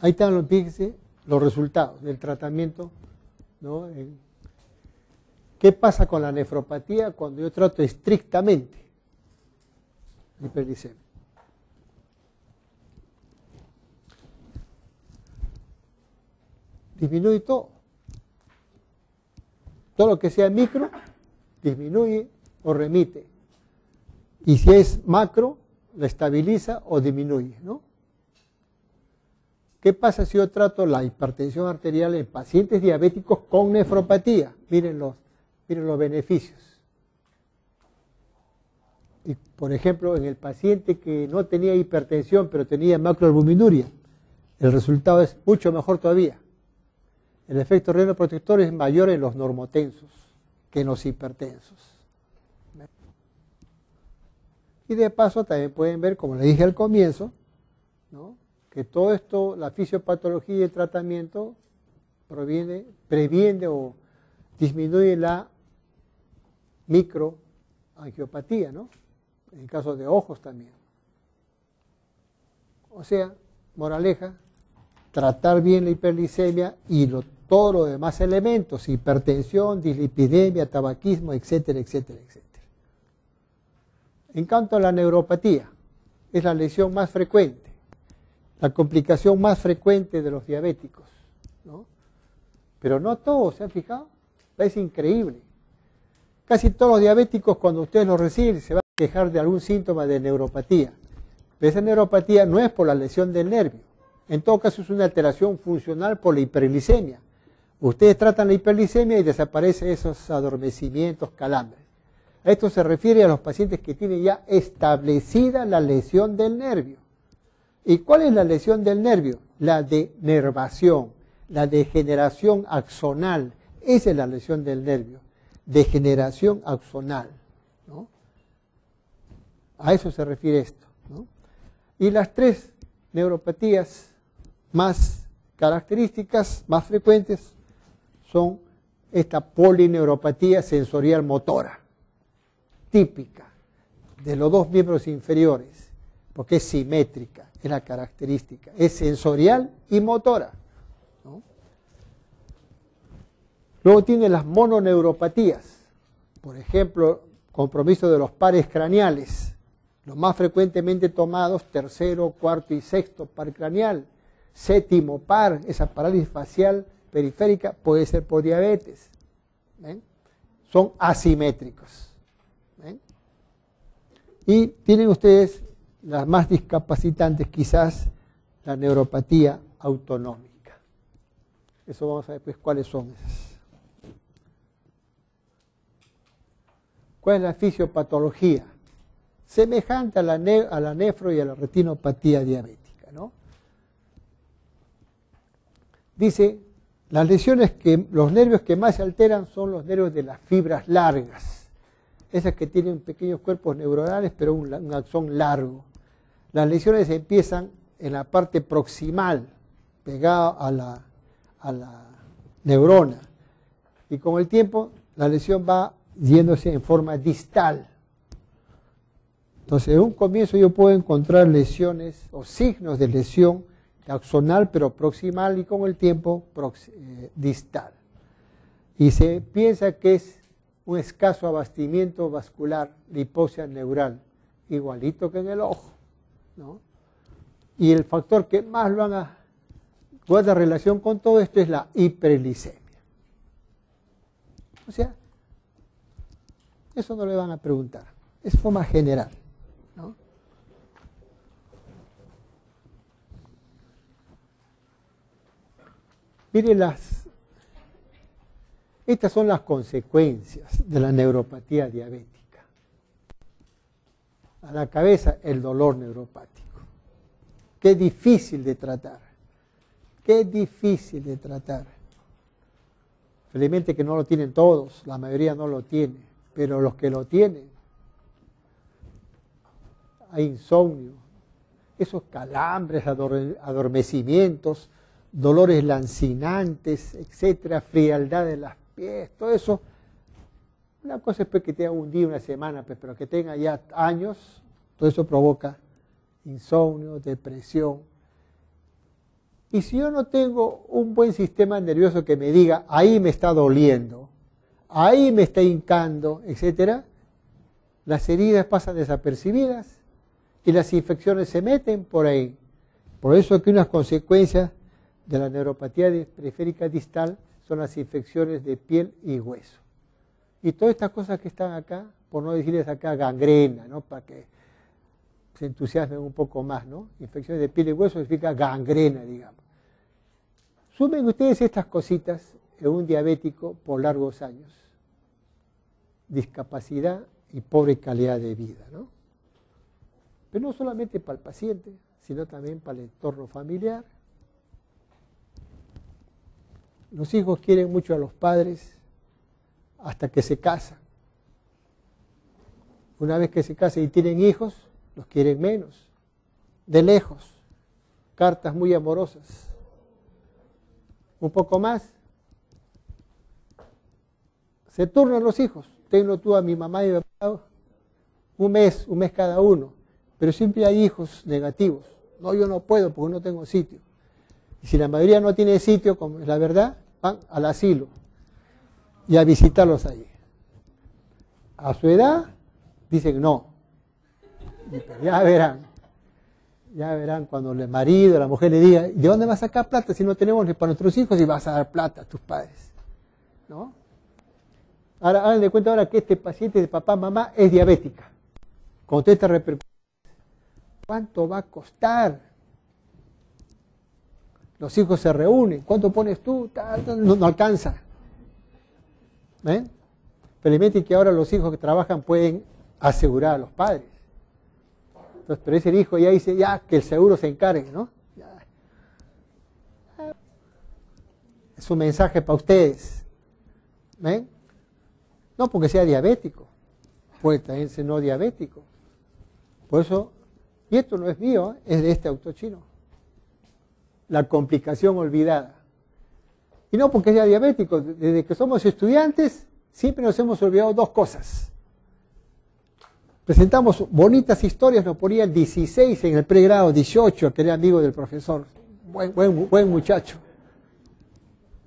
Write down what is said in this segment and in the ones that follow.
Ahí están, fíjense, los resultados del tratamiento, ¿no? ¿Qué pasa con la nefropatía cuando yo trato estrictamente la hiperglicemia? Disminuye todo. Todo lo que sea micro, disminuye o remite. Y si es macro, la estabiliza o disminuye, ¿no? ¿Qué pasa si yo trato la hipertensión arterial en pacientes diabéticos con nefropatía? Miren los beneficios. Y, por ejemplo, en el paciente que no tenía hipertensión, pero tenía macroalbuminuria, el resultado es mucho mejor todavía. El efecto renal-protector es mayor en los normotensos que en los hipertensos. Y de paso también pueden ver, como les dije al comienzo, ¿no?, que todo esto, la fisiopatología y el tratamiento previene o disminuye la microangiopatía, ¿no? En el caso de ojos también. O sea, moraleja, tratar bien la hiperglicemia y todos los demás elementos, hipertensión, dislipidemia, tabaquismo, etcétera, etcétera, etcétera. En cuanto a la neuropatía, es la lesión más frecuente, la complicación más frecuente de los diabéticos, ¿no? Pero no todos, ¿se han fijado? Es increíble. Casi todos los diabéticos, cuando ustedes los reciben, se van a quejar de algún síntoma de neuropatía. Pero esa neuropatía no es por la lesión del nervio. En todo caso es una alteración funcional por la hiperglicemia. Ustedes tratan la hiperglicemia y desaparecen esos adormecimientos, calambres. A esto se refiere a los pacientes que tienen ya establecida la lesión del nervio. ¿Y cuál es la lesión del nervio? La denervación, la degeneración axonal. Esa es la lesión del nervio, degeneración axonal, ¿no? A eso se refiere esto, ¿no? Y las tres neuropatías más características, más frecuentes, son esta polineuropatía sensorial motora, típica de los dos miembros inferiores, porque es simétrica, es la característica, es sensorial y motora, ¿no? Luego tiene las mononeuropatías, por ejemplo, compromiso de los pares craneales, los más frecuentemente tomados, tercero, cuarto y sexto par craneal, séptimo par, esa parálisis facial periférica puede ser por diabetes, ¿ven? Son asimétricos, ¿ven? Y tienen ustedes las más discapacitantes, quizás la neuropatía autonómica. Eso vamos a ver pues cuáles son esas. ¿Cuál es la fisiopatología? Semejante a la nefro y a la retinopatía diabética, ¿no? Dice, las lesiones los nervios que más se alteran son los nervios de las fibras largas, esas que tienen pequeños cuerpos neuronales pero un axón largo. Las lesiones empiezan en la parte proximal, pegada a la neurona, y con el tiempo la lesión va yéndose en forma distal. Entonces, en un comienzo yo puedo encontrar lesiones o signos de lesión axonal, pero proximal, y con el tiempo distal. Y se piensa que es un escaso abastecimiento vascular de hipoxia neural, igualito que en el ojo, ¿no? Y el factor que más guarda relación con todo esto es la hiperglicemia. O sea, eso no le van a preguntar, es forma general, ¿no? Miren estas son las consecuencias de la neuropatía diabética. A la cabeza, el dolor neuropático. Qué difícil de tratar. Qué difícil de tratar. Felizmente que no lo tienen todos, la mayoría no lo tiene, pero los que lo tienen, hay insomnio, esos calambres, adormecimientos, dolores lancinantes, etcétera, frialdad de las pies, todo eso. Una cosa es que tenga un día, una semana, pero que tenga ya años, todo eso provoca insomnio, depresión. Y si yo no tengo un buen sistema nervioso que me diga, ahí me está doliendo, ahí me está hincando, etcétera, las heridas pasan desapercibidas y las infecciones se meten por ahí. Por eso que unas consecuencias de la neuropatía periférica distal son las infecciones de piel y hueso. Y todas estas cosas que están acá, por no decirles acá gangrena, ¿no? Para que se entusiasmen un poco más, ¿no? Infecciones de piel y hueso significa gangrena, digamos. Sumen ustedes estas cositas en un diabético por largos años. Discapacidad y pobre calidad de vida, ¿no? Pero no solamente para el paciente, sino también para el entorno familiar. Los hijos quieren mucho a los padres hasta que se casan. Una vez que se casan y tienen hijos, los quieren menos, de lejos, cartas muy amorosas. Un poco más, se turnan los hijos. Tengo tú a mi mamá y a mi papá un mes cada uno, pero siempre hay hijos negativos. No, yo no puedo porque no tengo sitio. Y si la mayoría no tiene sitio, como es la verdad, van al asilo y a visitarlos allí. A su edad, dicen no. Ya verán cuando el marido, la mujer le diga, ¿de dónde vas a sacar plata si no tenemos ni para nuestros hijos y vas a dar plata a tus padres? ¿No? Ahora, hagan de cuenta ahora que este paciente de papá, mamá, es diabética. Con toda esta repercusión, ¿cuánto va a costar? Los hijos se reúnen, ¿cuánto pones tú? No alcanza. ¿Ven? Felizmente que ahora los hijos que trabajan pueden asegurar a los padres. Entonces, pero ese hijo ya dice, ya, que el seguro se encargue, ¿no? Ya. Es un mensaje para ustedes. ¿Ven? No porque sea diabético, puede también ser no diabético. Por eso, y esto no es mío, es de este autor chino. La complicación olvidada. Y no porque sea diabético, desde que somos estudiantes, siempre nos hemos olvidado dos cosas. Presentamos bonitas historias, nos ponían 16 en el pregrado, 18, que era amigo del profesor, buen muchacho.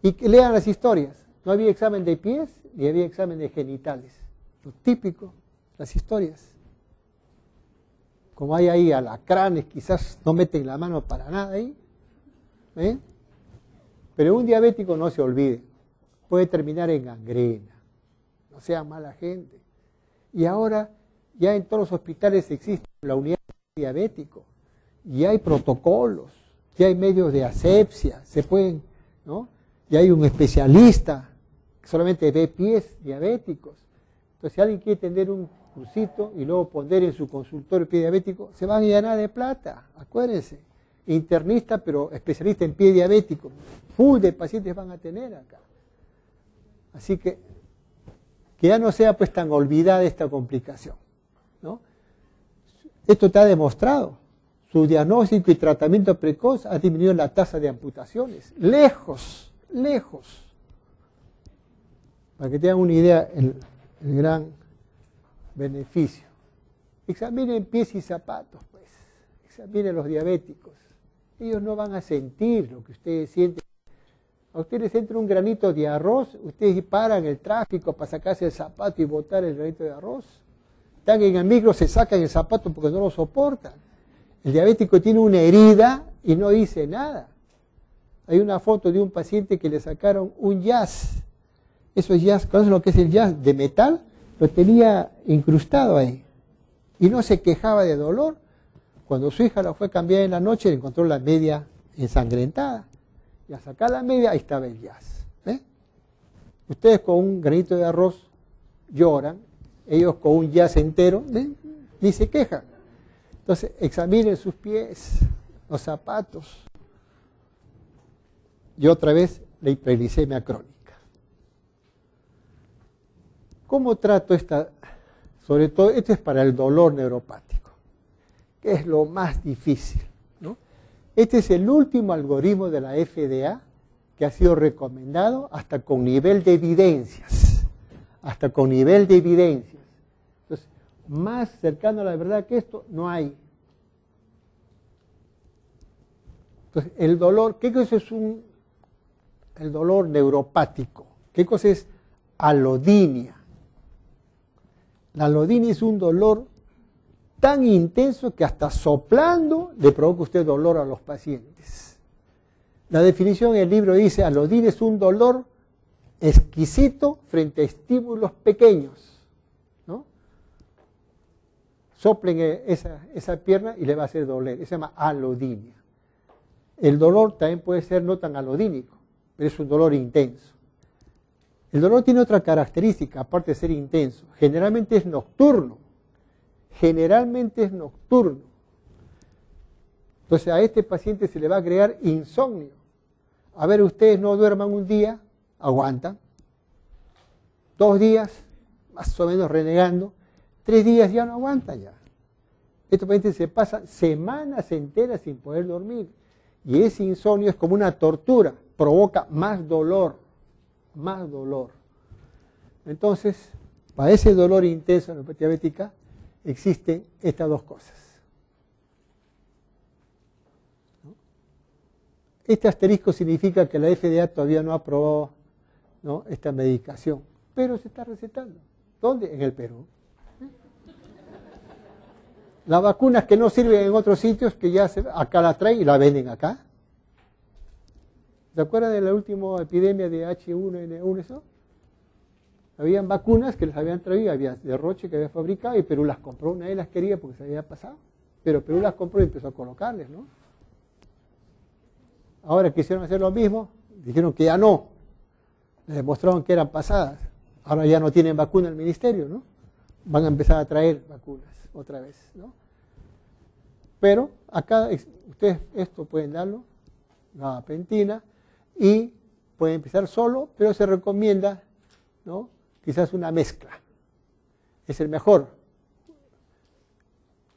Y que lean las historias. No había examen de pies, ni había examen de genitales. Lo típico, las historias. Como hay ahí alacranes, quizás no meten la mano para nada ahí. ¿Eh? Pero un diabético no se olvide, puede terminar en gangrena. No sea mala gente. Y ahora ya en todos los hospitales existe la unidad de diabético, y hay protocolos, ya hay medios de asepsia, se pueden, ¿no? Ya hay un especialista que solamente ve pies diabéticos. Entonces, si alguien quiere tener un cursito y luego poner en su consultorio pie diabético, se van a llenar de plata, acuérdense. Internista, pero especialista en pie diabético. Full de pacientes van a tener acá. Así que ya no sea pues tan olvidada esta complicación, ¿no? Esto está demostrado. Su diagnóstico y tratamiento precoz ha disminuido la tasa de amputaciones. Lejos. Para que tengan una idea, el gran beneficio. Examinen pies y zapatos, pues. Examinen los diabéticos. Ellos no van a sentir lo que ustedes sienten. A ustedes entra un granito de arroz, ustedes paran el tráfico para sacarse el zapato y botar el granito de arroz. Están en el micro, se sacan el zapato porque no lo soportan. El diabético tiene una herida y no dice nada. Hay una foto de un paciente que le sacaron un jazz. Esos jazz, ¿conocen lo que es el jazz? De metal, lo tenía incrustado ahí. Y no se quejaba de dolor. Cuando su hija la fue a cambiar en la noche, le encontró la media ensangrentada. Y al sacar la media, ahí estaba el jazz. ¿Eh? Ustedes con un granito de arroz lloran, ellos con un jazz entero, ni se quejan. Entonces, examinen sus pies, los zapatos. Y otra vez, la hiperglicemia crónica. ¿Cómo trato esta? Sobre todo, esto es para el dolor neuropático, que es lo más difícil, ¿no? Este es el último algoritmo de la FDA que ha sido recomendado hasta con nivel de evidencias. Entonces, más cercano a la verdad que esto no hay. Entonces, el dolor, ¿qué cosa es el dolor neuropático? ¿Qué cosa es alodinia? La alodinia es un dolor tan intenso que hasta soplando le provoca usted dolor a los pacientes. La definición en el libro dice, alodinia es un dolor exquisito frente a estímulos pequeños, ¿no? Soplen esa pierna y le va a hacer doler. Eso se llama alodinia. El dolor también puede ser no tan alodínico, pero es un dolor intenso. El dolor tiene otra característica, aparte de ser intenso. Generalmente es nocturno. Generalmente es nocturno. Entonces a este paciente se le va a agregar insomnio. A ver, ustedes no duerman un día, aguantan. 2 días, más o menos renegando. 3 días ya no aguantan ya. Estos pacientes se pasan semanas enteras sin poder dormir. Y ese insomnio es como una tortura, provoca más dolor, más dolor. Entonces, para ese dolor intenso en la neuropatía diabética, existen estas 2 cosas. ¿No? Este asterisco significa que la FDA todavía no ha aprobado, ¿no?, esta medicación, pero se está recetando. ¿Dónde? En el Perú. Las vacunas que no sirven en otros sitios, que ya acá la traen y la venden acá. ¿Se acuerdan de la última epidemia de H1N1 eso? Habían vacunas que les habían traído, había de Roche que había fabricado y Perú las compró, nadie las quería porque se había pasado, pero Perú las compró y empezó a colocarles, ¿no? Ahora quisieron hacer lo mismo, dijeron que ya no, les demostraron que eran pasadas, ahora ya no tienen vacuna el ministerio, ¿no? Van a empezar a traer vacunas otra vez, ¿no? Pero acá ustedes esto pueden darlo, gabapentina, y pueden empezar solo, pero se recomienda, ¿no?, quizás una mezcla. Es el mejor.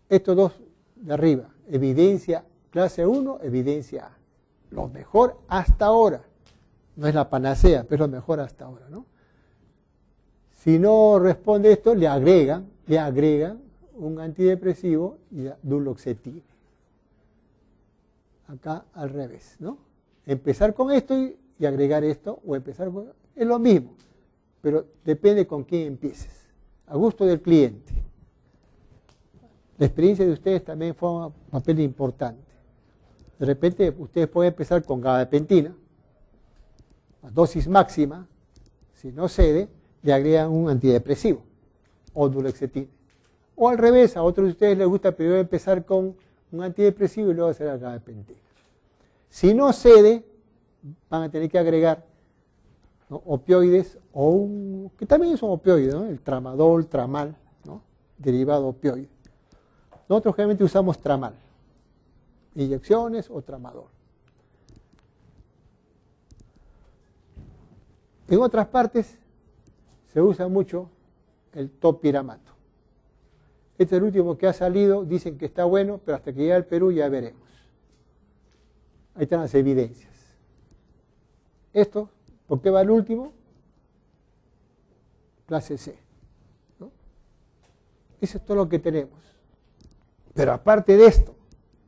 Estos 2 de arriba, evidencia clase 1, evidencia A. Lo mejor hasta ahora. No es la panacea, pero es lo mejor hasta ahora, ¿no? Si no responde esto, le agregan un antidepresivo y duloxetina. Acá al revés, ¿no? Empezar con esto y agregar esto, o empezar con... Es lo mismo, pero depende con quién empieces. A gusto del cliente. La experiencia de ustedes también fue un papel importante. De repente ustedes pueden empezar con gabapentina, a dosis máxima, si no cede, le agregan un antidepresivo o duloxetina. O al revés, a otros de ustedes les gusta primero empezar con un antidepresivo y luego hacer la gabapentina. Si no cede, van a tener que agregar, ¿no?, opioides o que también son opioides, ¿no?, el tramadol, tramal, ¿no?, derivado opioide. Nosotros generalmente usamos tramal, inyecciones o tramadol. En otras partes se usa mucho el topiramato. Este es el último que ha salido, dicen que está bueno, pero hasta que llegue al Perú ya veremos. Ahí están las evidencias. Esto, ¿por qué va el último? Clase C, ¿no? Eso es todo lo que tenemos. Pero aparte de esto,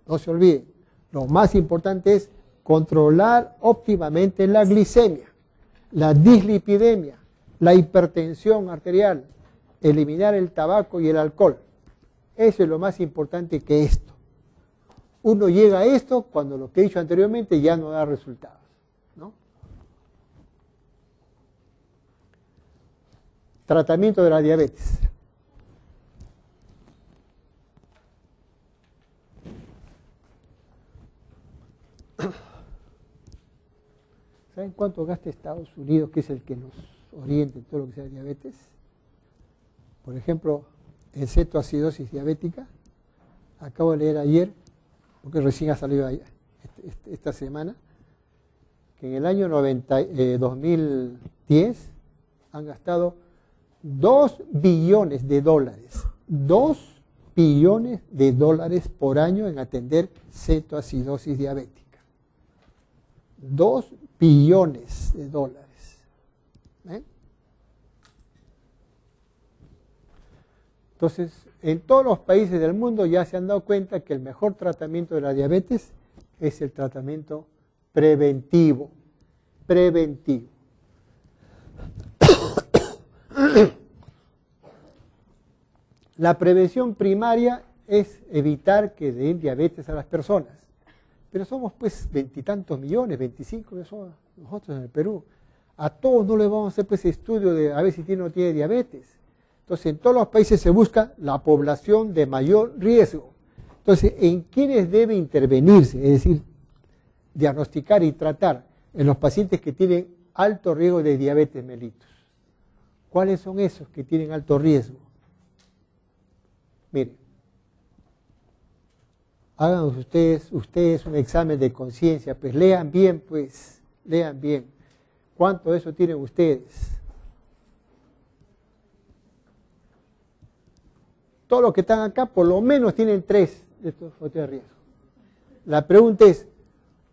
no se olviden, lo más importante es controlar óptimamente la glicemia, la dislipidemia, la hipertensión arterial, eliminar el tabaco y el alcohol. Eso es lo más importante que esto. Uno llega a esto cuando lo que he dicho anteriormente ya no da resultados, ¿no? Tratamiento de la diabetes. ¿Saben cuánto gasta Estados Unidos, que es el que nos orienta en todo lo que sea diabetes? Por ejemplo, en cetoacidosis diabética, acabo de leer ayer, porque recién ha salido ayer, esta semana, que en el año 2010 han gastado $2 billones, $2 billones por año en atender cetoacidosis diabética. $2 billones. ¿Eh? Entonces, en todos los países del mundo ya se han dado cuenta que el mejor tratamiento de la diabetes es el tratamiento preventivo. Preventivo. La prevención primaria es evitar que den diabetes a las personas. Pero somos pues 20 y tantos millones, 25 que somos nosotros en el Perú. A todos no les vamos a hacer pues estudio de a ver si tiene o no tiene diabetes. Entonces en todos los países se busca la población de mayor riesgo. Entonces, ¿en quiénes debe intervenirse? Es decir, diagnosticar y tratar en los pacientes que tienen alto riesgo de diabetes mellitus. ¿Cuáles son esos que tienen alto riesgo? Miren, hagan ustedes un examen de conciencia, pues lean bien, lean bien. ¿Cuánto de eso tienen ustedes? Todos los que están acá por lo menos tienen 3 de estos factores de riesgo. La pregunta es,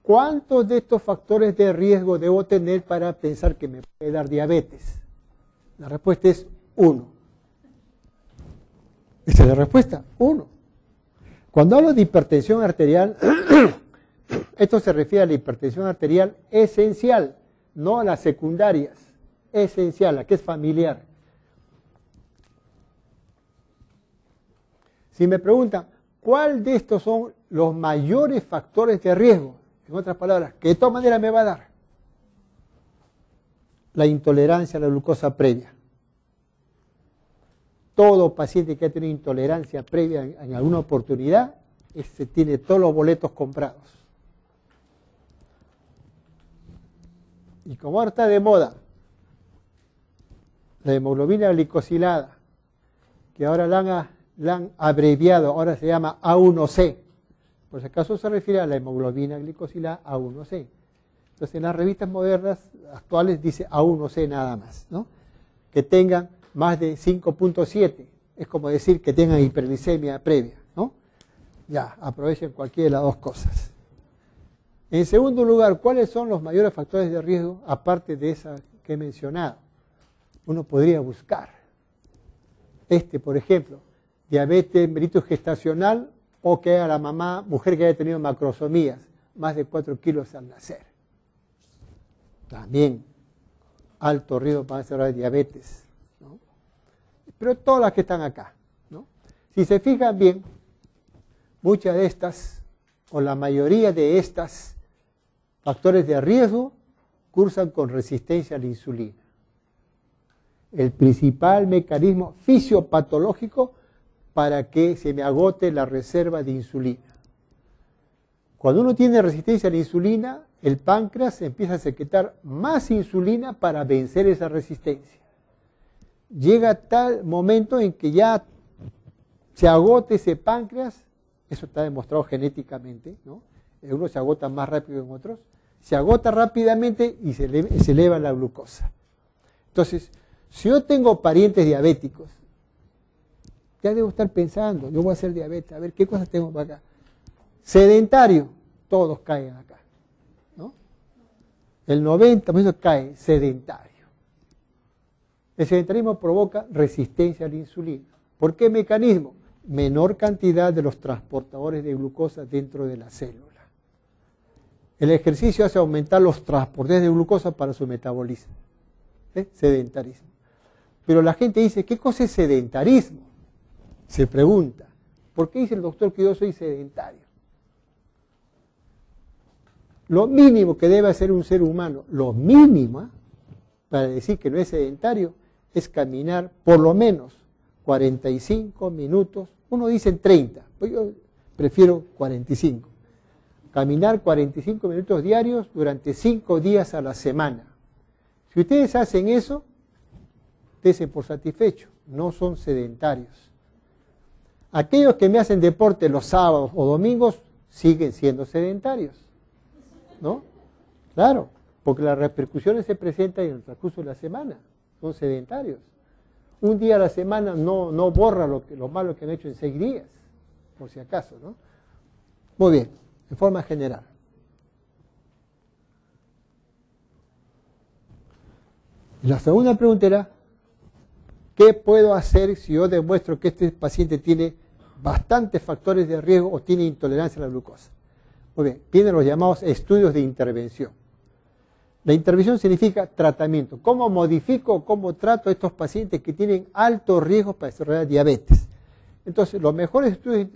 ¿cuántos de estos factores de riesgo debo tener para pensar que me puede dar diabetes? La respuesta es 1. Esa es la respuesta, 1. Cuando hablo de hipertensión arterial, esto se refiere a la hipertensión arterial esencial, no a las secundarias, esencial, la que es familiar. Si me preguntan, ¿cuál de estos son los mayores factores de riesgo? En otras palabras, ¿qué de todas maneras me va a dar? La intolerancia a la glucosa previa. Todo paciente que ha tenido intolerancia previa en alguna oportunidad, tiene todos los boletos comprados. Y como ahora está de moda, la hemoglobina glicosilada, que ahora la han abreviado, ahora se llama A1C. Por si acaso se refiere a la hemoglobina glicosilada A1C. Entonces en las revistas modernas actuales dice A1C nada más, ¿no? Que tengan más de 5.7, es como decir que tengan hiperglicemia previa, ¿no? Ya, aprovechen cualquiera de las dos cosas. En segundo lugar, ¿cuáles son los mayores factores de riesgo, aparte de esa que he mencionado? Uno podría buscar. Por ejemplo, diabetes mellitus gestacional o que haya la mujer que haya tenido macrosomías, más de 4 kilos al nacer. También alto riesgo para desarrollar diabetes, ¿no? Pero todas las que están acá, ¿no? Si se fijan bien, muchas de estas, o la mayoría de estas factores de riesgo, cursan con resistencia a la insulina. El principal mecanismo fisiopatológico para que se me agote la reserva de insulina. Cuando uno tiene resistencia a la insulina, el páncreas empieza a secretar más insulina para vencer esa resistencia. Llega tal momento en que ya se agote ese páncreas, eso está demostrado genéticamente, ¿no? En unos se agota más rápido que en otros, se agota rápidamente y se eleva la glucosa. Entonces, si yo tengo parientes diabéticos, ya debo estar pensando, yo voy a hacer diabetes, a ver qué cosas tengo para acá. Sedentario, todos caen acá, ¿no? El 90% cae sedentario. El sedentarismo provoca resistencia a la insulina. ¿Por qué mecanismo? Menor cantidad de los transportadores de glucosa dentro de la célula. El ejercicio hace aumentar los transportadores de glucosa para su metabolismo. Sedentarismo. Pero la gente dice, ¿qué cosa es sedentarismo? Se pregunta, ¿por qué dice el doctor que yo soy sedentario? Lo mínimo que debe hacer un ser humano, lo mínimo, para decir que no es sedentario, es caminar por lo menos 45 minutos, uno dice 30, pues yo prefiero 45. Caminar 45 minutos diarios durante 5 días a la semana. Si ustedes hacen eso, dense por satisfechos, no son sedentarios. Aquellos que me hacen deporte los sábados o domingos siguen siendo sedentarios, ¿no? Claro, porque las repercusiones se presentan en el transcurso de la semana, son sedentarios. Un día a la semana no borra lo malo que han hecho en 6 días, por si acaso, ¿no? Muy bien, en forma general. La segunda pregunta era, ¿qué puedo hacer si yo demuestro que este paciente tiene bastantes factores de riesgo o tiene intolerancia a la glucosa? Muy bien, vienen los llamados estudios de intervención. La intervención significa tratamiento. ¿Cómo modifico, cómo trato a estos pacientes que tienen altos riesgos para desarrollar diabetes? Entonces, los mejores estudios,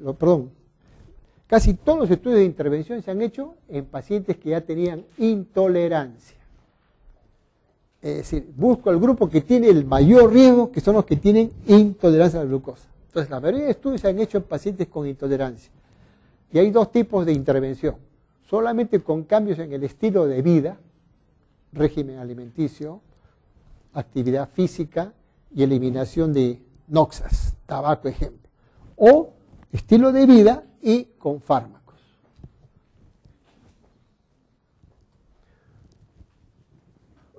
casi todos los estudios de intervención se han hecho en pacientes que ya tenían intolerancia. Es decir, busco el grupo que tiene el mayor riesgo, que son los que tienen intolerancia a la glucosa. Entonces, la mayoría de estudios se han hecho en pacientes con intolerancia. Y hay dos tipos de intervención. Solamente con cambios en el estilo de vida, régimen alimenticio, actividad física y eliminación de noxas, tabaco, ejemplo. O estilo de vida y con fármacos.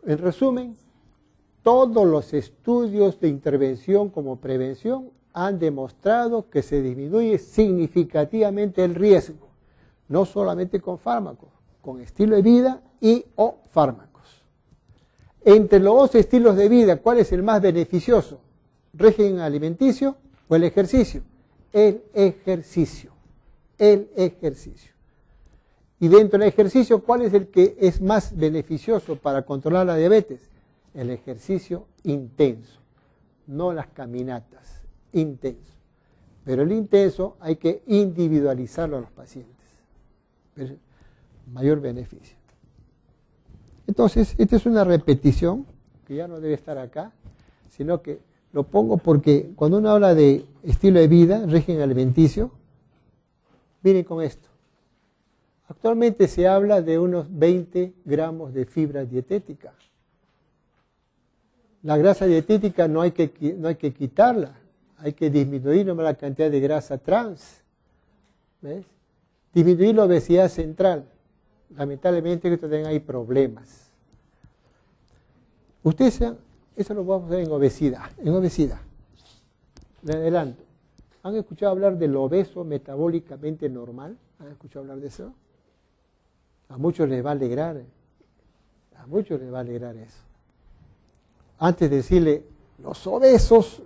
En resumen, todos los estudios de intervención como prevención han demostrado que se disminuye significativamente el riesgo, no solamente con fármacos, con estilo de vida y o fármacos. Entre los dos estilos de vida, ¿cuál es el más beneficioso? ¿Régimen alimenticio o el ejercicio? El ejercicio. El ejercicio. Y dentro del ejercicio, ¿cuál es el que es más beneficioso para controlar la diabetes? El ejercicio intenso, no las caminatas, intenso. Pero el intenso hay que individualizarlo a los pacientes. Mayor beneficio. Entonces, esta es una repetición que ya no debe estar acá, sino que lo pongo porque cuando uno habla de estilo de vida, régimen alimenticio, miren con esto. Actualmente se habla de unos 20 gramos de fibra dietética. La grasa dietética no hay que quitarla, hay que disminuir nomás la cantidad de grasa trans. ¿Ves? Disminuir la obesidad central. Lamentablemente que también hay problemas. Ustedes, eso lo vamos a ver en obesidad. En obesidad. Me adelanto. ¿Han escuchado hablar del obeso metabólicamente normal? ¿Han escuchado hablar de eso? A muchos les va a alegrar. A muchos les va a alegrar eso. Antes de decirle los obesos,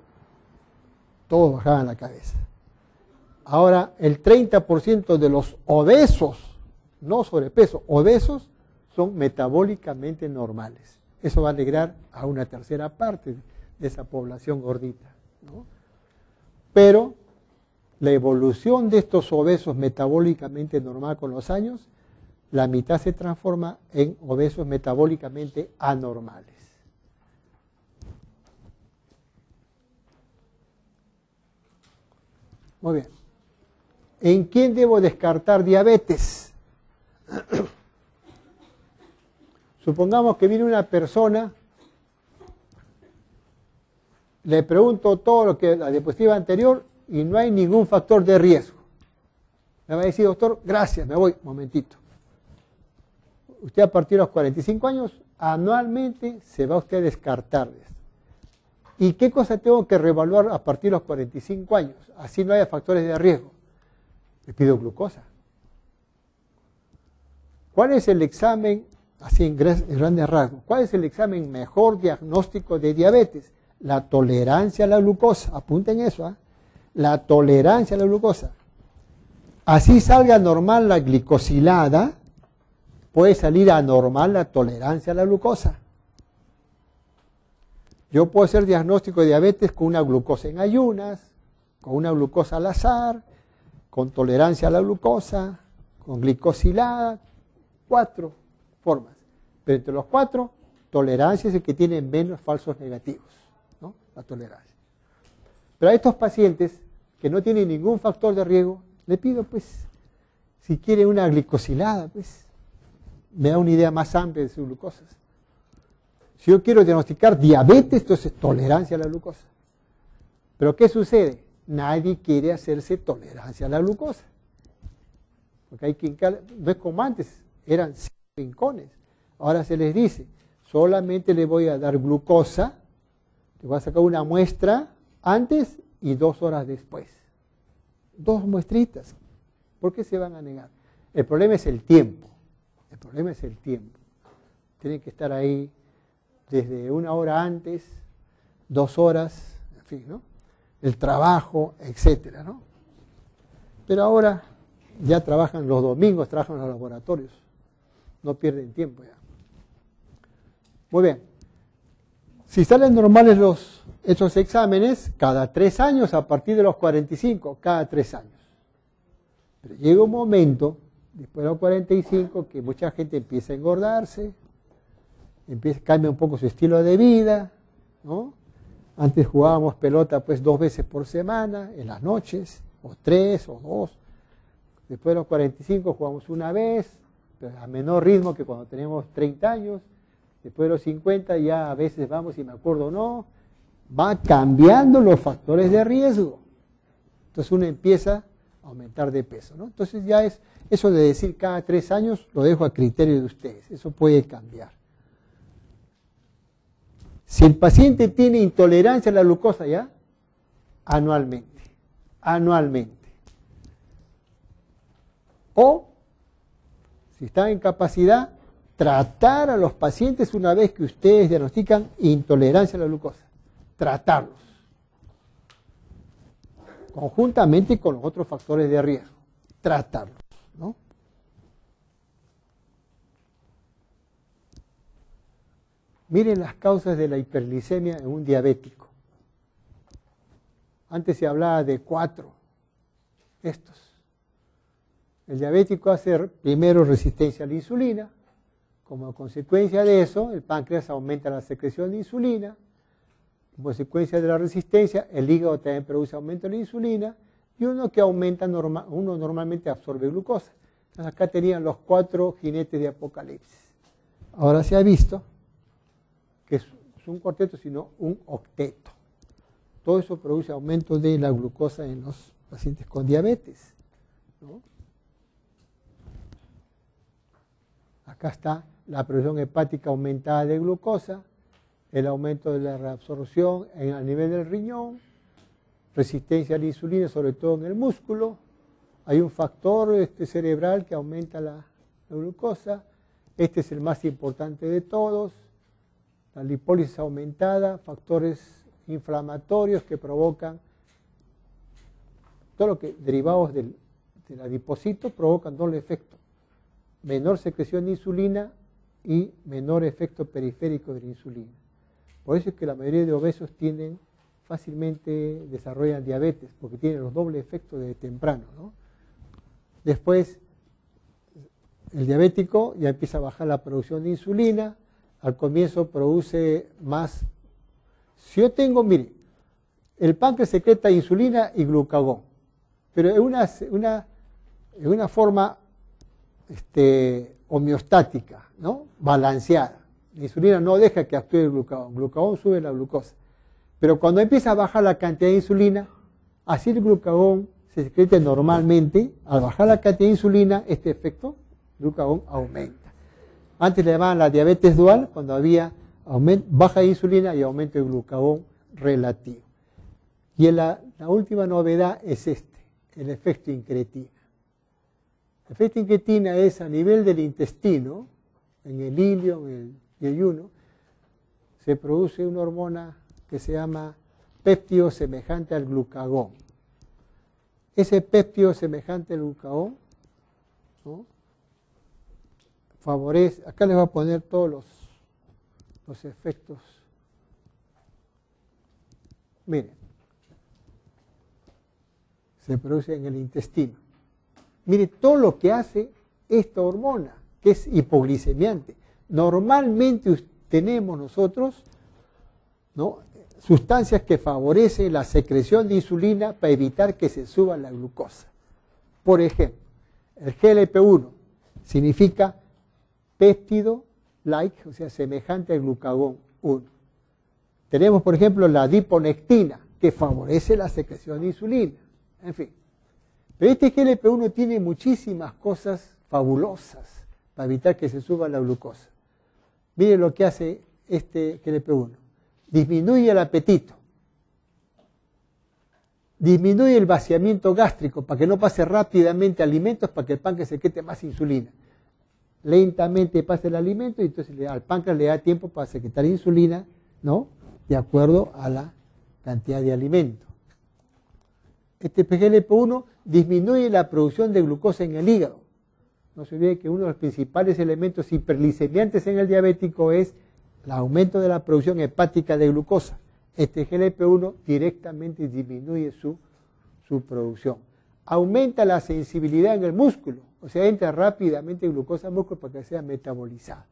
todos bajaban la cabeza. Ahora, el 30% de los obesos, no sobrepeso, obesos, son metabólicamente normales. Eso va a alegrar a una tercera parte de esa población gordita, ¿no? Pero la evolución de estos obesos metabólicamente normal con los años, la mitad se transforma en obesos metabólicamente anormales. Muy bien. ¿En quién debo descartar diabetes? Supongamos que viene una persona, le pregunto todo lo que la diapositiva anterior y no hay ningún factor de riesgo. Me va a decir, doctor, gracias, me voy, momentito. Usted a partir de los 45 años, anualmente se va usted a descartar. ¿Y qué cosa tengo que reevaluar a partir de los 45 años? Así no haya factores de riesgo. Le pido glucosa. ¿Cuál es el examen, así en grandes rasgos, cuál es el examen mejor diagnóstico de diabetes? La tolerancia a la glucosa. Apunten eso, ¿eh? La tolerancia a la glucosa. Así salga normal la glicosilada, puede salir anormal la tolerancia a la glucosa. Yo puedo hacer diagnóstico de diabetes con una glucosa en ayunas, con una glucosa al azar, con tolerancia a la glucosa, con glicosilada, 4 formas. Pero entre los 4, tolerancia es el que tiene menos falsos negativos, ¿no? La tolerancia. Pero a estos pacientes que no tienen ningún factor de riesgo, le pido, pues, si quiere una glicosilada, pues, me da una idea más amplia de sus glucosas. Si yo quiero diagnosticar diabetes, entonces tolerancia a la glucosa. Pero ¿qué sucede? Nadie quiere hacerse tolerancia a la glucosa. Porque hay quien, no es como antes, eran 5 rincones. Ahora se les dice, solamente le voy a dar glucosa, le voy a sacar una muestra antes y 2 horas después. 2 muestritas. ¿Por qué se van a negar? El problema es el tiempo. El problema es el tiempo. Tienen que estar ahí desde 1 hora antes, 2 horas, en fin, ¿no? El trabajo, etcétera, ¿no? Pero ahora ya trabajan los domingos, trabajan en los laboratorios. No pierden tiempo ya. Muy bien. Si salen normales estos exámenes, cada 3 años, a partir de los 45, cada 3 años. Pero llega un momento, después de los 45, que mucha gente empieza a engordarse, cambia un poco su estilo de vida, ¿no? Antes jugábamos pelota pues 2 veces por semana, en las noches, o 3 o 2. Después de los 45 jugamos una vez, pero a menor ritmo que cuando tenemos 30 años. Después de los 50 ya a veces vamos, y me acuerdo o no, va cambiando los factores de riesgo. Entonces uno empieza a aumentar de peso, ¿no? Entonces ya es eso de decir cada 3 años, lo dejo a criterio de ustedes. Eso puede cambiar. Si el paciente tiene intolerancia a la glucosa, ¿ya? Anualmente. O, si está en capacidad, tratar a los pacientes una vez que ustedes diagnostican intolerancia a la glucosa. Tratarlos. Conjuntamente con los otros factores de riesgo. Tratarlos, ¿no? Miren las causas de la hiperglicemia en un diabético. Antes se hablaba de 4. Estos. El diabético hace primero resistencia a la insulina. Como consecuencia de eso, el páncreas aumenta la secreción de insulina. Como consecuencia de la resistencia, el hígado también produce aumento de la insulina. Y uno que aumenta, uno normalmente absorbe glucosa. Entonces acá tenían los 4 jinetes de Apocalipsis. Ahora se ha visto que es un cuarteto, sino un octeto. Todo eso produce aumento de la glucosa en los pacientes con diabetes, ¿no? Acá está la presión hepática aumentada de glucosa, el aumento de la reabsorción a nivel del riñón, resistencia a la insulina, sobre todo en el músculo. Hay un factor cerebral que aumenta la glucosa. Este es el más importante de todos. La lipólisis aumentada, factores inflamatorios que provocan, todo lo que derivados del adipocito provocan doble efecto. Menor secreción de insulina y menor efecto periférico de la insulina. Por eso es que la mayoría de obesos fácilmente desarrollan diabetes, porque tienen los dobles efectos desde temprano, ¿no? Después, el diabético ya empieza a bajar la producción de insulina. Al comienzo produce más. Si yo tengo, mire, el páncreas secreta insulina y glucagón, pero en una forma homeostática, ¿no? Balanceada. La insulina no deja que actúe el glucagón sube la glucosa. Pero cuando empieza a bajar la cantidad de insulina, así el glucagón se secreta normalmente. Al bajar la cantidad de insulina, este efecto, glucagón aumenta. Antes le llamaban la diabetes dual, cuando había baja de insulina y aumento de glucagón relativo. Y la última novedad es el efecto incretina. El efecto incretina es a nivel del intestino, en el ilio, en el yeyuno, se produce una hormona que se llama péptido semejante al glucagón. Ese péptido semejante al glucagón, ¿no? Favorece, acá les voy a poner todos los efectos. Miren, se produce en el intestino. Mire todo lo que hace esta hormona, que es hipoglicemiante. Normalmente tenemos nosotros, ¿no?, sustancias que favorecen la secreción de insulina para evitar que se suba la glucosa. Por ejemplo, el GLP-1 significa péptido-like, o sea, semejante al glucagón 1. Tenemos, por ejemplo, la adiponectina, que favorece la secreción de insulina. En fin. Pero este GLP-1 tiene muchísimas cosas fabulosas para evitar que se suba la glucosa. Miren lo que hace este GLP-1. Disminuye el apetito. Disminuye el vaciamiento gástrico para que no pase rápidamente alimentos, para que el páncreas secrete más insulina. Lentamente pasa el alimento y entonces al páncreas le da tiempo para secretar insulina, ¿no?, de acuerdo a la cantidad de alimento. Este GLP-1 disminuye la producción de glucosa en el hígado. No se olvide que uno de los principales elementos hiperglicemiantes en el diabético es el aumento de la producción hepática de glucosa. Este GLP-1 directamente disminuye su producción. Aumenta la sensibilidad en el músculo, o sea, entra rápidamente glucosa al músculo para que sea metabolizada.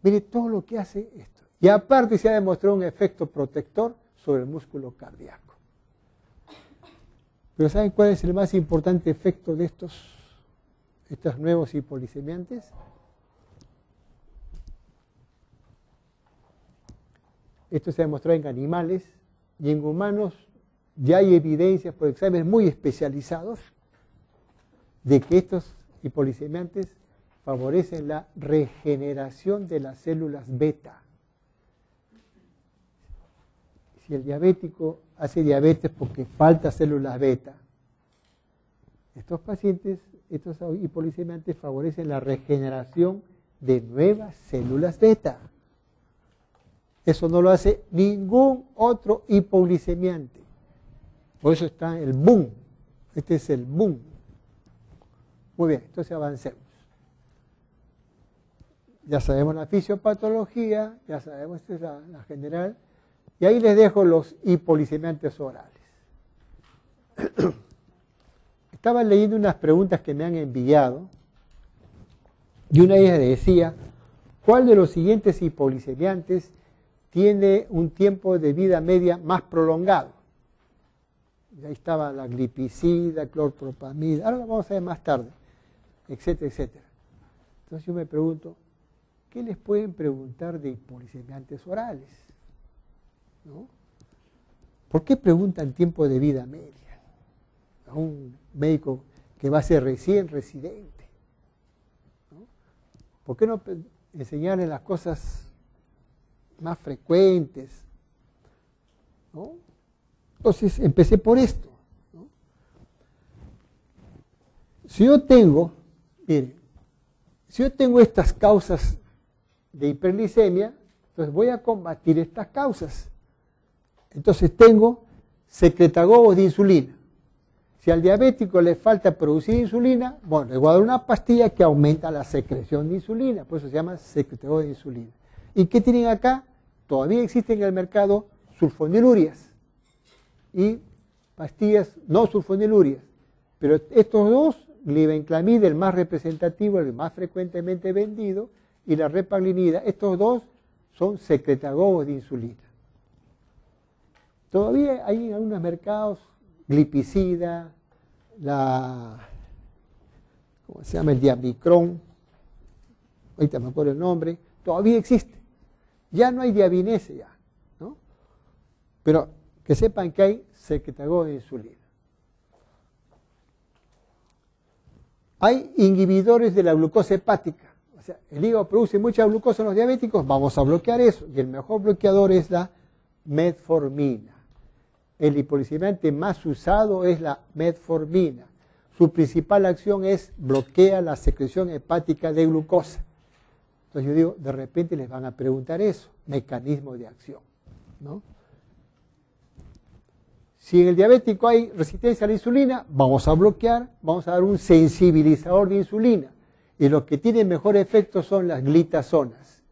Mire todo lo que hace esto. Y aparte se ha demostrado un efecto protector sobre el músculo cardíaco. Pero ¿saben cuál es el más importante efecto de estos nuevos hipoglicemiantes? Esto se ha demostrado en animales y en humanos ya hay evidencias por exámenes muy especializados de que estos hipoglicemiantes favorecen la regeneración de las células beta. Si el diabético hace diabetes porque falta células beta, estos pacientes, estos hipoglicemiantes favorecen la regeneración de nuevas células beta. Eso no lo hace ningún otro hipoglicemiante. Por eso está el boom. Este es el boom. Muy bien, entonces avancemos. Ya sabemos la fisiopatología, ya sabemos esta es la general. Y ahí les dejo los hipoglicemiantes orales. Estaba leyendo unas preguntas que me han enviado y una de ellas decía, ¿cuál de los siguientes hipoglicemiantes tiene un tiempo de vida media más prolongado? Y ahí estaba la glipizida, clorpropamida, ahora lo vamos a ver más tarde, etcétera, etcétera. Entonces yo me pregunto, ¿qué les pueden preguntar de hipoglicemiantes orales? ¿No? ¿Por qué preguntan tiempo de vida media a un médico que va a ser recién residente? ¿No? ¿Por qué no enseñarle las cosas más frecuentes? ¿No? Entonces empecé por esto, ¿no? Si yo tengo, miren, si yo tengo estas causas de hiperglicemia, entonces voy a combatir estas causas. Entonces tengo secretagogos de insulina. Si al diabético le falta producir insulina, bueno, le voy a dar una pastilla que aumenta la secreción de insulina, por eso se llama secretagogos de insulina. ¿Y qué tienen acá? Todavía existen en el mercado sulfonilurias y pastillas no sulfonilurias. Pero estos dos, glibenclamid, el más representativo, el más frecuentemente vendido, y la repaglinida, estos dos son secretagogos de insulina. Todavía hay en algunos mercados glipizida, ¿cómo se llama? El diamicrón, ahorita me acuerdo el nombre, todavía existe. Ya no hay diabinese ya, ¿no? Pero que sepan que hay secretagogos de insulina. Hay inhibidores de la glucosa hepática. O sea, el hígado produce mucha glucosa en los diabéticos, vamos a bloquear eso. Y el mejor bloqueador es la metformina. El hipoglicemiante más usado es la metformina. Su principal acción es bloquear la secreción hepática de glucosa. Entonces yo digo, de repente les van a preguntar eso, mecanismo de acción, ¿no? Si en el diabético hay resistencia a la insulina, vamos a bloquear, vamos a dar un sensibilizador de insulina. Y los que tienen mejor efecto son las glitazonas.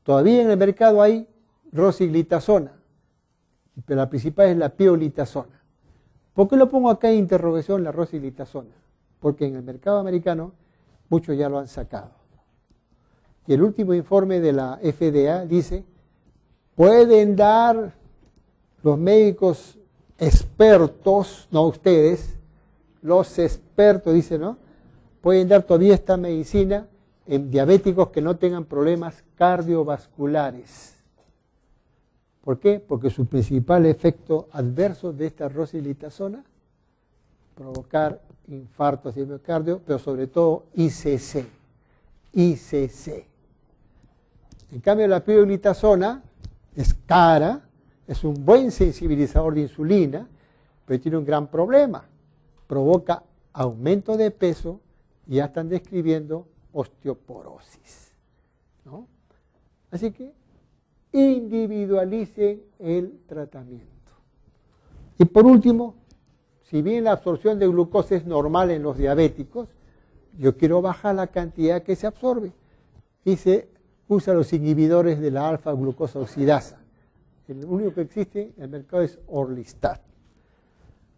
Todavía en el mercado hay rosiglitazona, pero la principal es la pioglitazona. ¿Por qué lo pongo acá en interrogación la rosiglitazona? Porque en el mercado americano muchos ya lo han sacado. Y el último informe de la FDA dice, pueden dar los médicos expertos, no ustedes, los expertos, dice, ¿no? Pueden dar todavía esta medicina en diabéticos que no tengan problemas cardiovasculares. ¿Por qué? Porque su principal efecto adverso de esta rosiglitazona, provocar infartos de miocardio, pero sobre todo ICC. En cambio, la pioglitazona es cara, es un buen sensibilizador de insulina, pero tiene un gran problema. Provoca aumento de peso y ya están describiendo osteoporosis, ¿no? Así que individualicen el tratamiento. Y por último, si bien la absorción de glucosa es normal en los diabéticos, yo quiero bajar la cantidad que se absorbe. Y se usa los inhibidores de la alfa-glucosa oxidasa. El único que existe en el mercado es Orlistat.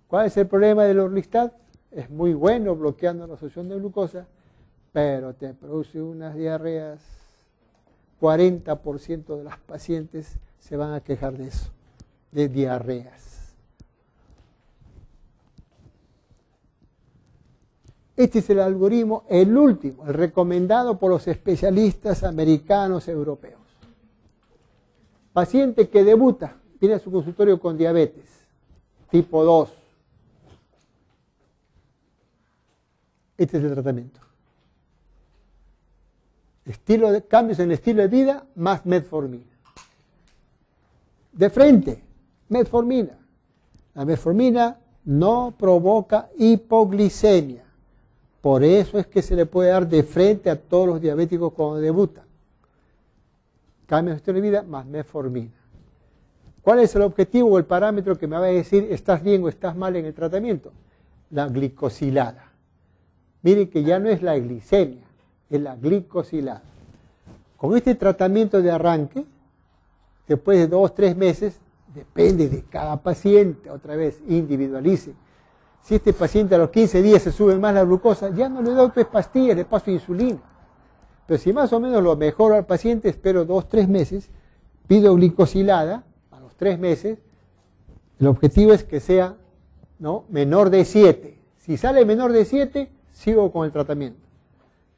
¿Cuál es el problema del Orlistat? Es muy bueno bloqueando la absorción de glucosa, pero te produce unas diarreas. 40% de las pacientes se van a quejar de eso, de diarreas. Este es el algoritmo, el último, el recomendado por los especialistas americanos, europeos. Paciente que debuta, viene a su consultorio con diabetes, tipo 2. Este es el tratamiento. Cambios en el estilo de vida más metformina. De frente, metformina. La metformina no provoca hipoglicemia. Por eso es que se le puede dar de frente a todos los diabéticos cuando debutan. Cambios en el estilo de vida más metformina. ¿Cuál es el objetivo o el parámetro que me va a decir estás bien o estás mal en el tratamiento? La glicosilada. Miren que ya no es la glicemia, es la glicosilada. Con este tratamiento de arranque, después de 2 o 3 meses, depende de cada paciente, otra vez, individualice. Si este paciente a los 15 días se sube más la glucosa, ya no le doy pues pastillas, le paso insulina. Pero si más o menos lo mejoro al paciente, espero 2 o 3 meses, pido glicosilada a los 3 meses, el objetivo es que sea, ¿no?, menor de 7. Si sale menor de 7, sigo con el tratamiento.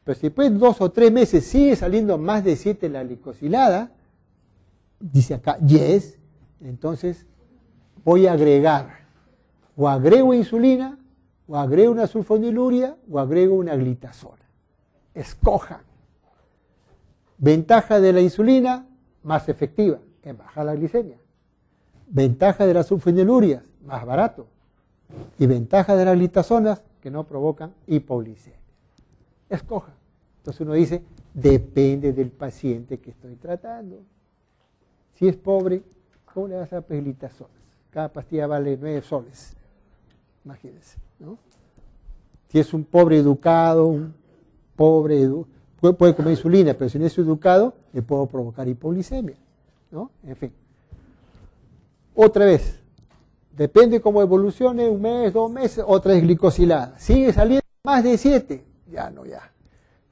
Pero si después de 2 o 3 meses sigue saliendo más de 7 la glicosilada, dice acá, yes, entonces voy a agregar, o agrego insulina, o agrego una sulfoniluria, o agrego una glitazona. Escojan. Ventaja de la insulina, más efectiva, que baja la glicemia. Ventaja de las sulfoniluria, más barato. Y ventaja de las glitazonas, que no provocan hipoglicemia. Escoja. Entonces uno dice, depende del paciente que estoy tratando. Si es pobre, ¿cómo le vas a dar glitazonas? Cada pastilla vale 9 soles. Imagínense, ¿no? Si es un pobre educado, puede comer insulina, pero si no es educado, le puedo provocar hipoglicemia, ¿no? En fin. Otra vez, depende cómo evolucione, 1 mes, 2 meses, otra vez glicosilada. Sigue saliendo más de 7, ya.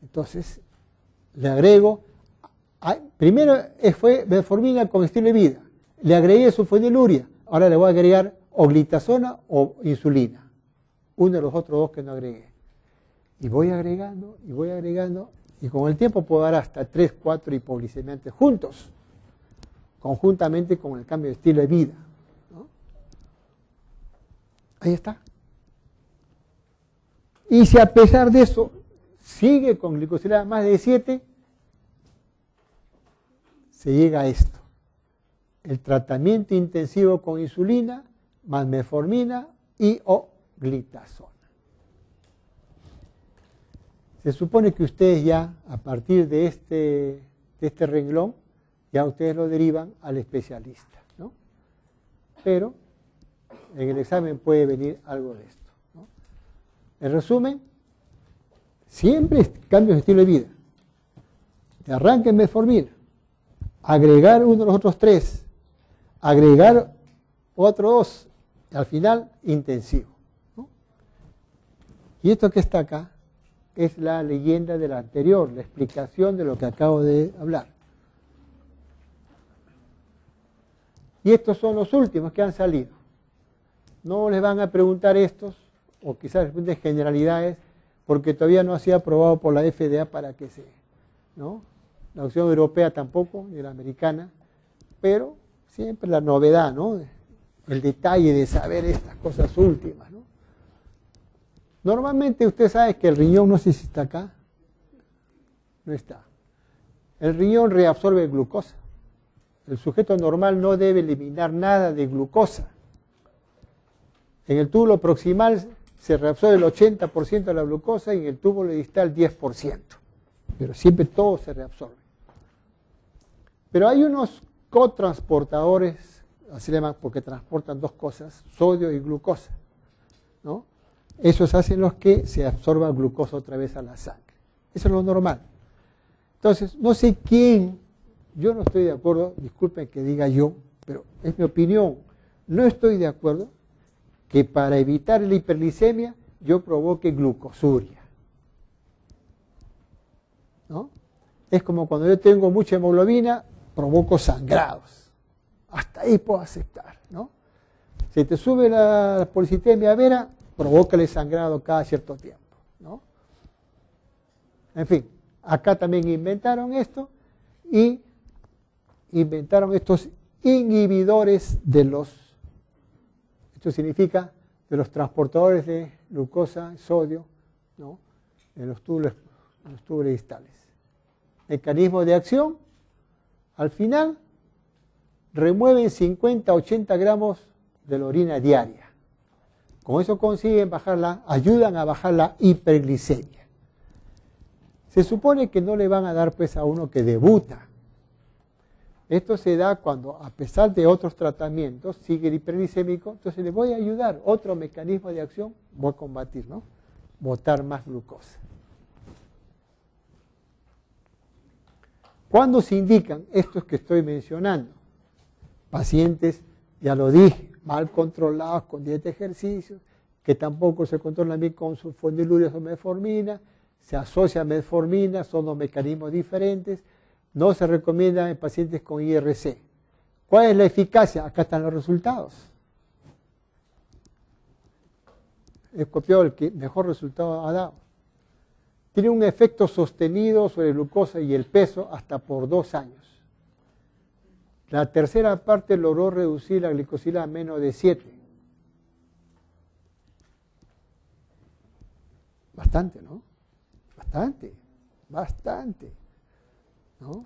Entonces, le agrego, primero fue metformina con estilo de vida, le agregué sulfoniluria, ahora le voy a agregar o glitazona o insulina, uno de los otros 2 que no agregué. Y voy agregando, y con el tiempo puedo dar hasta 3, 4 hipoglicemiantes juntos, conjuntamente con el cambio de estilo de vida, ¿no? Ahí está. Y si a pesar de eso sigue con glicosilada más de 7, se llega a esto. El tratamiento intensivo con insulina, más metformina y o glitazona. Se supone que ustedes ya, a partir de este renglón, ya ustedes lo derivan al especialista, ¿no? Pero en el examen puede venir algo de esto, ¿no? En resumen, siempre cambios de estilo de vida. De arranque en metformina, agregar uno de los otros 3, agregar otro 2, y al final intensivo, ¿no? Y esto que está acá es la leyenda de la anterior, la explicación de lo que acabo de hablar. Y estos son los últimos que han salido. No les van a preguntar estos, o quizás responden generalidades, porque todavía no ha sido aprobado por la FDA para que sea, ¿no? La opción europea tampoco, ni la americana, pero siempre la novedad, ¿no? El detalle de saber estas cosas últimas, ¿no? Normalmente usted sabe que el riñón, no sé si está acá, no está. El riñón reabsorbe glucosa. El sujeto normal no debe eliminar nada de glucosa. En el túbulo proximal se reabsorbe el 80% de la glucosa y en el túbulo distal 10%. Pero siempre todo se reabsorbe. Pero hay unos cotransportadores, así le llaman porque transportan 2 cosas, sodio y glucosa. ¿no? Esos hacen los que se absorba glucosa otra vez a la sangre. Eso es lo normal. Entonces, no sé quién, yo no estoy de acuerdo, disculpen que diga yo, pero es mi opinión, no estoy de acuerdo que para evitar la hiperglicemia yo provoque glucosuria, ¿no? Es como cuando yo tengo mucha hemoglobina, provoco sangrados. Hasta ahí puedo aceptar, ¿no? Si te sube la policitemia vera, provócale sangrado cada cierto tiempo, ¿no? En fin, acá también inventaron esto y inventaron estos inhibidores de esto significa de los transportadores de glucosa, sodio, ¿no? En los túbulos distales. Mecanismo de acción, al final remueven 50-80 gramos de la orina diaria. Con eso consiguen ayudan a bajar la hiperglicemia. Se supone que no le van a dar pues a uno que debuta. Esto se da cuando, a pesar de otros tratamientos, sigue el hiperglicémico, entonces le voy a ayudar. Otro mecanismo de acción, voy a combatir, ¿no? Botar más glucosa. ¿Cuándo se indican estos que estoy mencionando? Pacientes, ya lo dije, mal controlados con dieta y ejercicio, que tampoco se controlan bien con sulfonilureas o metformina, se asocia a metformina, son dos mecanismos diferentes, no se recomienda en pacientes con IRC. ¿Cuál es la eficacia? Acá están los resultados. He copiado el que mejor resultado ha dado. Tiene un efecto sostenido sobre la glucosa y el peso hasta por 2 años. La tercera parte logró reducir la glicosilada a menos de 7. Bastante, ¿no? Bastante. ¿No?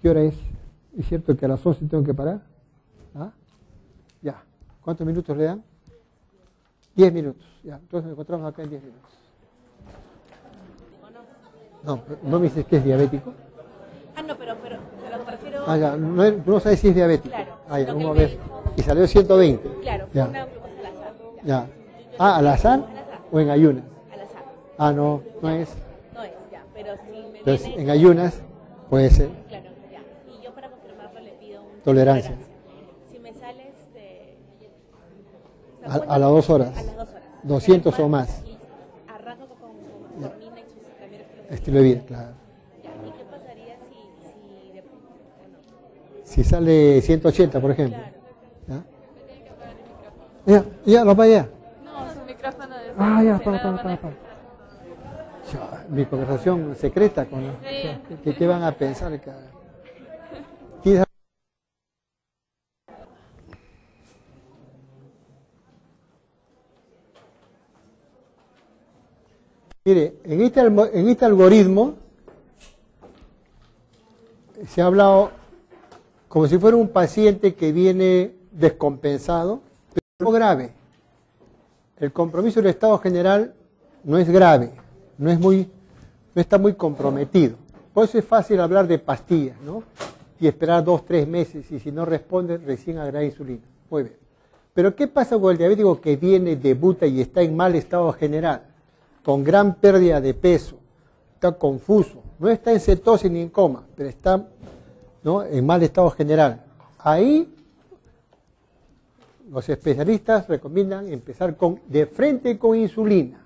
¿Qué hora es? ¿Es cierto que a las 11 tengo que parar? ¿Ah? Ya. ¿Cuántos minutos le dan? 10 minutos. Ya. Entonces nos encontramos acá en 10 minutos. No, ¿no me dices que es diabético? Ah, no, pero prefiero... Ah, ya. No sabes si es diabético. Claro. Ah, ya. Vamos a ver. Y salió 120. Claro, fue ya. una glucosa al azar. Ya. Ah, ¿al azar o en ayunas? Al azar. Ah, no es. No es, ya, pero si me Entonces, viene... en ayunas puede ser. Claro, ya. Y yo para confirmarlo le pido un... Tolerancia. Si me sale A las 2 horas. A las 2 horas. 200 o más. Y arranco con metformina y su también Estilo de vida, claro. ¿Y qué pasaría si sale 180, por ejemplo? Claro. ¿Ya? Ya, lo para allá. No, su micrófono de... Ah, ya, para. Mi conversación secreta con los... Sí. ¿Qué van a pensar? Mire, en este algoritmo se ha hablado como si fuera un paciente que viene descompensado, pero no grave. El compromiso del estado general no es grave, no está muy comprometido. Por eso es fácil hablar de pastillas, ¿no? Y esperar 2-3 meses, y si no responde, recién agregar insulina. Muy bien. Pero ¿qué pasa con el diabético que viene, debuta y está en mal estado general? Con gran pérdida de peso, está confuso, no está en cetosis ni en coma, pero está, ¿no?, en mal estado general. Ahí los especialistas recomiendan empezar de frente con insulina,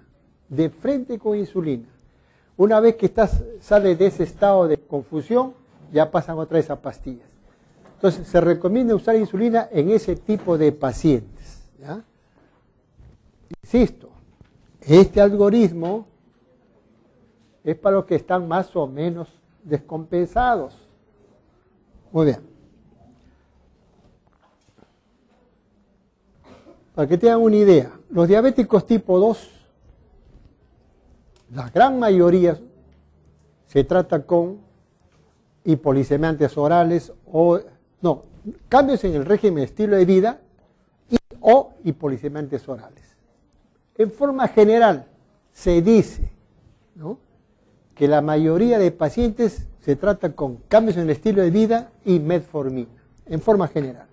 Una vez que sale de ese estado de confusión, ya pasan otra vez a pastillas. Entonces, se recomienda usar insulina en ese tipo de pacientes, ¿ya? Insisto, este algoritmo es para los que están más o menos descompensados. Muy bien. Para que tengan una idea, los diabéticos tipo 2, la gran mayoría se trata con hipolicemiantes orales cambios en el régimen estilo de vida o hipolicemiantes orales. En forma general, se dice, ¿no?, que la mayoría de pacientes se trata con cambios en el estilo de vida y metformina, en forma general.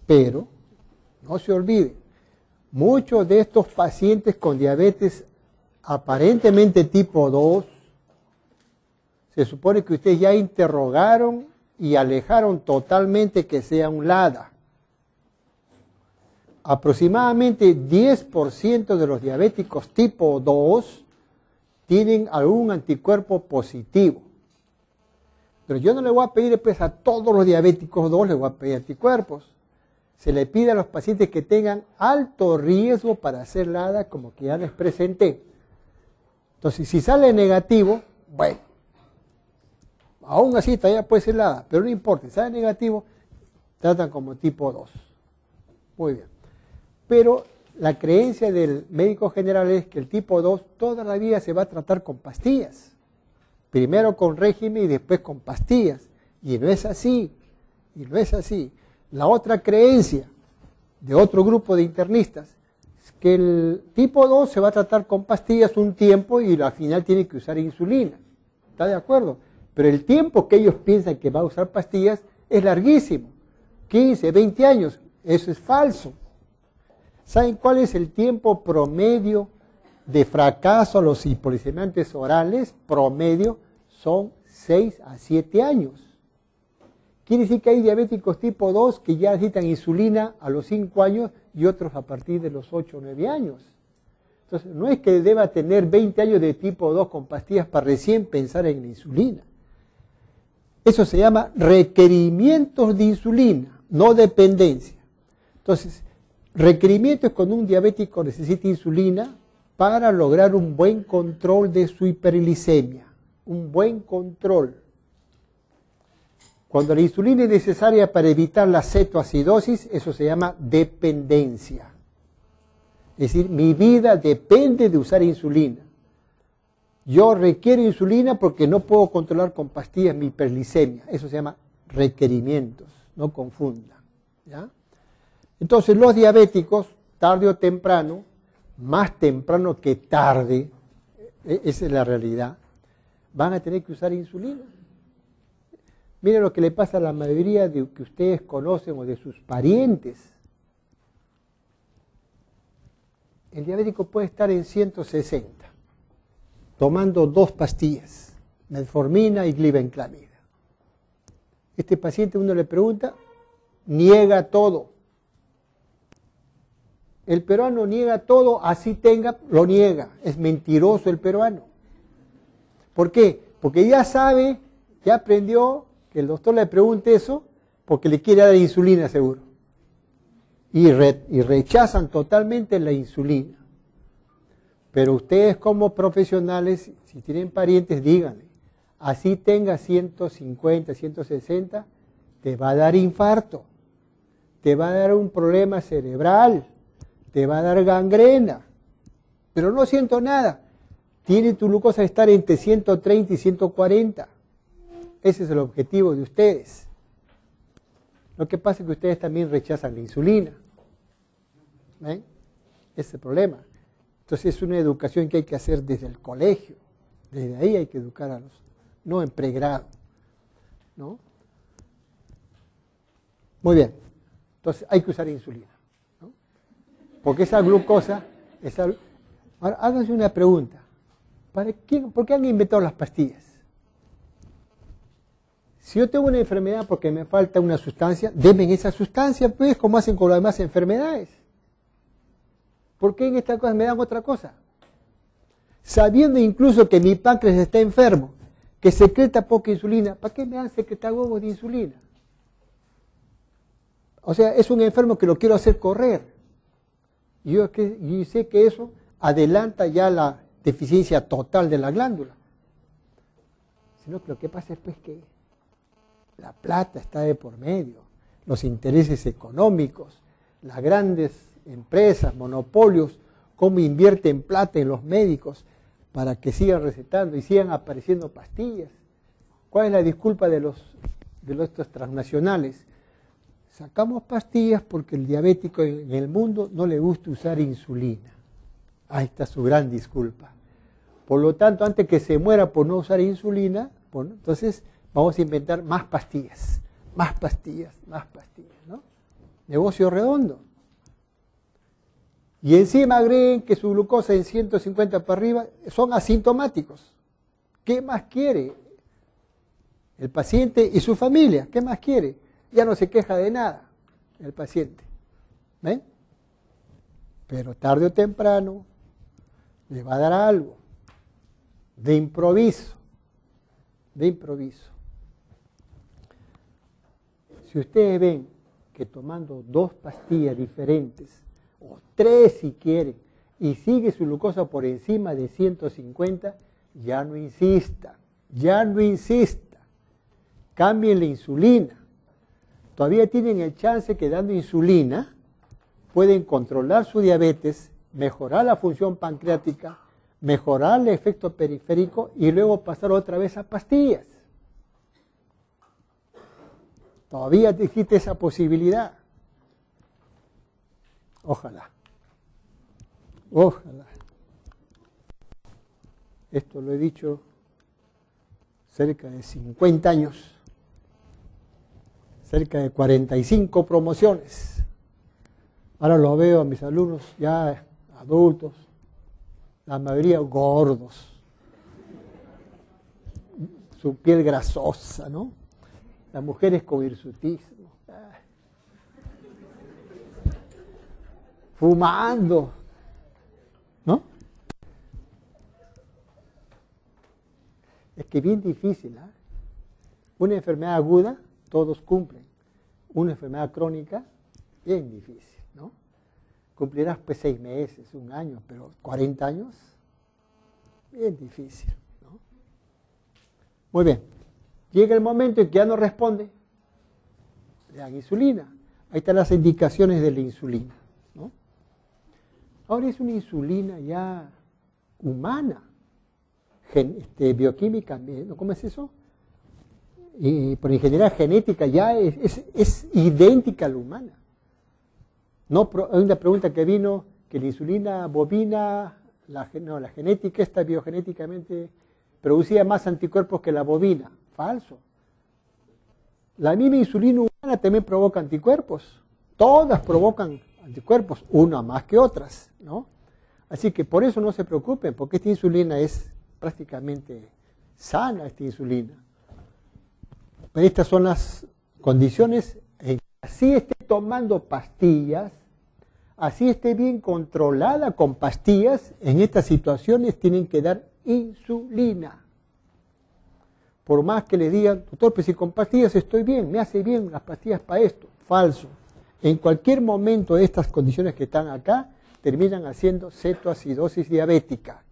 Pero, no se olvide, muchos de estos pacientes con diabetes aparentemente tipo 2, se supone que ustedes ya interrogaron y alejaron totalmente que sea un LADA. Aproximadamente 10% de los diabéticos tipo 2 tienen algún anticuerpo positivo. Pero yo no le voy a pedir pues, a todos los diabéticos 2, les voy a pedir anticuerpos. Se le pide a los pacientes que tengan alto riesgo para hacer LADA, como que ya les presenté. Entonces, si sale negativo, bueno, aún así todavía puede ser LADA, pero no importa, si sale negativo, tratan como tipo 2. Muy bien. Pero la creencia del médico general es que el tipo 2 toda la vida se va a tratar con pastillas. Primero con régimen y después con pastillas. Y no es así. Y no es así. La otra creencia de otro grupo de internistas es que el tipo 2 se va a tratar con pastillas un tiempo y al final tiene que usar insulina. ¿Está de acuerdo? Pero el tiempo que ellos piensan que va a usar pastillas es larguísimo. 15, 20 años. Eso es falso. ¿Saben cuál es el tiempo promedio de fracaso a los hipoglicemantes orales? Promedio son 6 a 7 años. Quiere decir que hay diabéticos tipo 2 que ya necesitan insulina a los 5 años y otros a partir de los 8 o 9 años. Entonces, no es que deba tener 20 años de tipo 2 con pastillas para recién pensar en la insulina. Eso se llama requerimientos de insulina, no dependencia. Entonces, requerimiento es cuando un diabético necesita insulina para lograr un buen control de su hiperglicemia. Un buen control. Cuando la insulina es necesaria para evitar la cetoacidosis, eso se llama dependencia. Es decir, mi vida depende de usar insulina. Yo requiero insulina porque no puedo controlar con pastillas mi hiperglicemia. Eso se llama requerimientos, no confundan. ¿Ya? Entonces los diabéticos, tarde o temprano, más temprano que tarde, esa es la realidad, van a tener que usar insulina. Miren lo que le pasa a la mayoría de que ustedes conocen o de sus parientes. El diabético puede estar en 160, tomando 2 pastillas, metformina y glibenclamida. Este paciente uno le pregunta, niega todo. El peruano niega todo, así tenga, lo niega. Es mentiroso el peruano. ¿Por qué? Porque ya sabe, ya aprendió que el doctor le pregunte eso porque le quiere dar insulina seguro. Y rechazan totalmente la insulina. Pero ustedes como profesionales, si tienen parientes, díganle, así tenga 150, 160, te va a dar infarto, te va a dar un problema cerebral, te va a dar gangrena, pero no siento nada. Tiene tu glucosa estar entre 130 y 140. Ese es el objetivo de ustedes. Lo que pasa es que ustedes también rechazan la insulina. ¿Ven? Ese es el problema. Entonces es una educación que hay que hacer desde el colegio. Desde ahí hay que educar a los, no en pregrado. ¿No? Muy bien. Entonces hay que usar insulina. ¿No? Porque esa glucosa, Ahora háganse una pregunta. ¿Por qué han inventado las pastillas? Si yo tengo una enfermedad porque me falta una sustancia, denme esa sustancia, pues, como hacen con las demás enfermedades. ¿Por qué en esta cosa me dan otra cosa? Sabiendo incluso que mi páncreas está enfermo, que secreta poca insulina, ¿para qué me dan secretar huevos de insulina? O sea, es un enfermo que lo quiero hacer correr. Y yo sé que eso adelanta ya la deficiencia total de la glándula. Sino que lo que pasa es pues que la plata está de por medio, los intereses económicos, las grandes empresas, monopolios, cómo invierten plata en los médicos para que sigan recetando y sigan apareciendo pastillas. ¿Cuál es la disculpa de estos transnacionales? Sacamos pastillas porque el diabético en el mundo no le gusta usar insulina. Ahí está su gran disculpa. Por lo tanto, antes que se muera por no usar insulina, bueno, entonces vamos a inventar más pastillas más pastillas, ¿no? Negocio redondo. Y encima agreguen que su glucosa en 150 para arriba son asintomáticos. ¿Qué más quiere el paciente y su familia? ¿Qué más quiere? Ya no se queja de nada el paciente. ¿Ven? Pero tarde o temprano le va a dar algo. De improviso. De improviso. Si ustedes ven que tomando 2 pastillas diferentes, o 3 si quieren, y sigue su glucosa por encima de 150, ya no insista, cambien la insulina. Todavía tienen el chance que dando insulina pueden controlar su diabetes, mejorar la función pancreática, mejorar el efecto periférico y luego pasar otra vez a pastillas. Todavía existe esa posibilidad. Ojalá. Esto lo he dicho cerca de 50 años, cerca de 45 promociones. Ahora lo veo a mis alumnos ya adultos, la mayoría gordos, su piel grasosa, ¿no? Las mujeres con hirsutismo, fumando, ¿no? Es que bien difícil, ¿eh? Una enfermedad aguda, todos cumplen. Una enfermedad crónica, bien difícil, ¿no? Cumplirás pues 6 meses, 1 año, pero 40 años, bien difícil, ¿no? Muy bien. Llega el momento en que ya no responde, le dan insulina. Ahí están las indicaciones de la insulina, ¿no? Ahora es una insulina ya humana, bioquímica, ¿no? ¿Cómo es eso? Y por ingeniería genética ya es idéntica a la humana. No, hay una pregunta que vino, que la insulina bovina, la genética esta biogenéticamente producía más anticuerpos que la bovina. Falso. La misma insulina humana también provoca anticuerpos. Todas provocan anticuerpos, unas más que otras, ¿no? Así que por eso no se preocupen, porque esta insulina es prácticamente sana, esta insulina. Pero estas son las condiciones en que así esté tomando pastillas, así esté bien controlada con pastillas, en estas situaciones tienen que dar insulina. Por más que le digan, doctor, pues si con pastillas estoy bien, me hace bien las pastillas para esto. Falso. En cualquier momento estas condiciones que están acá terminan haciendo cetoacidosis diabética.